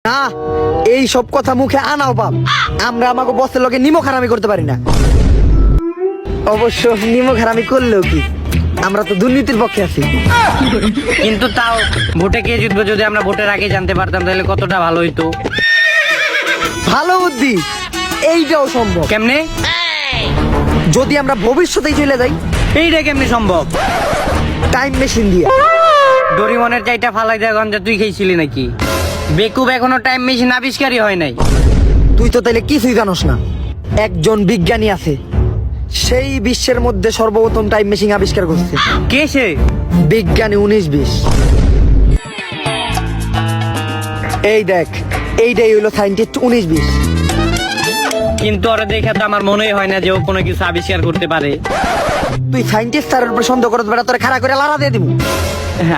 না, এই সব কথা মুখে আনাও বাপ। আমরা আমাকে বসের লগে নিমক হারামি করতে পারি না। অবশ্য নিমক হারামি করলেও কি, আমরা তো দুর্নীতির পক্ষে আছি। কিন্তু তাও ভোটে কে জিতবে যদি আমরা ভোটের আগে জানতে পারতাম তাহলে কতটা ভালো হইতো। ভালো বুদ্ধি, এইটাও সম্ভব। কেমনে? যদি আমরা ভবিষ্যতেই চলে যাই, এইটা কেমনে সম্ভব? টাইম মেশিন দিয়ে। ডোরিমনের চাইটা ফালাই দেয় গঞ্জা তুই খেয়েছিলি নাকি? বেকুব এখনো টাইম মেশিন আবিষ্কারই হয় নাই। তুই তো তাইলে কিছুই জানোস না। একজন বিজ্ঞানী আছে, সেই বিশ্বের মধ্যে সর্বপ্রথম টাইম মেশিন আবিষ্কার করছে। কে সে? বিজ্ঞানী 1920। এই দেখ, এইটাই হইলো সায়েন্টিস্ট 1920। কিন্তু ওরা দেখে তো আমার মনেই হয় না যে ও কোনো কিছু আবিষ্কার করতে পারে। তুই সায়েন্টিস্ট স্যারের উপর সন্দেহ করতে বেড়া, তোরে খাড়া করে লাড়া দিয়ে দিব।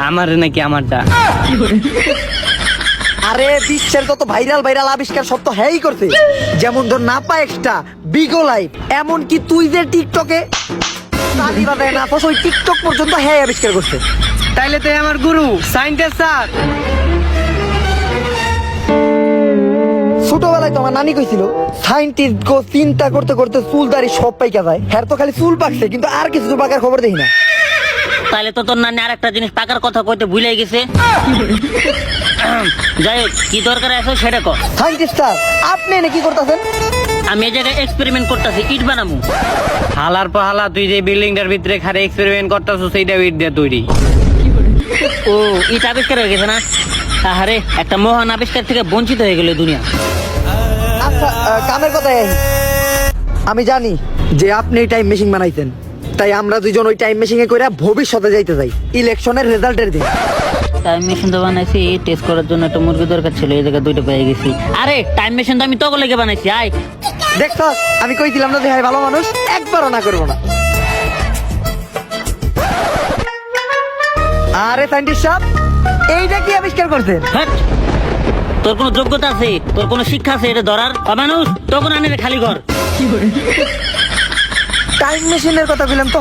আমার নাকি আমারটা? আরে বিশ্বের যত ভাইরাল আবিষ্কার সব তো হ্যাই করছে। যেমন ধর নাপা এক্সট্রা, বিগো লাইট, এমনকি তুই যে টিকটকে তালি বাজায় না ওই টিকটক পর্যন্ত হ্যাঁ আবিষ্কার করছে। তাইলে তো আমার গুরু সায়েন্টিস্ট স্যার। ছোটবেলায় তো আমার নানি কইছিল, সায়েন্টিস্ট গো চিন্তা করতে করতে চুল দাড়ি সব পাইকা যায়। হ্যাঁ তো খালি চুল পাকছে, কিন্তু আর কিছু পাকার খবর দেখি না। তাহলে তো তোর নানি আরেকটা জিনিস পাকার কথা কইতে ভুলে গেছে। যাই হোক, কি দরকার আছে সেটা কর। সায়েন্টিস্ট স্যার, আপনি এনে কি করতেছেন? আমি এই জায়গায় এক্সপেরিমেন্ট করতেছি, ইট বানামু। হালার পাহালা তুই যে বিল্ডিংটার ভিতরে খারে এক্সপেরিমেন্ট করতেছ সেইটা ইট দিয়ে তৈরি। ও, ইট আবিষ্কার হয়ে গেছে না? আহারে, একটা মহান আবিষ্কার থেকে বঞ্চিত হয়ে গেল দুনিয়া। আচ্ছা, কামের কথাই আহি। আমি জানি যে আপনি টাইম মেশিন বানাইছেন, তাই আমরা দুজন ওই টাইম মেশিনে কইরা ভবিষ্যতে যাইতে যাই ইলেকশনের রেজাল্টের দিন। টাইম মেশিন তো বানাইছি টেস্ট করার জন্য, একটা মুরগি দরকার ছিল, এই জায়গায় দুইটা পেয়ে গেছি। আরে টাইম মেশিন তো আমি তোকে লেগে বানাইছি। আয় দেখছ, আমি কইছিলাম না যে হ্যাঁ ভালো মানুষ, একবারও না করবো না। আরে সায়েন্টিস্ট সাহেব, এইটা কি আবিষ্কার করছেন? হাট! তোর কোনো যোগ্যতা আছে, তোর কোনো শিক্ষা আছে এটা ধরার? মানুষ তখন আনে খালি ঘর। টাইম মেশিনের কথা বললাম তো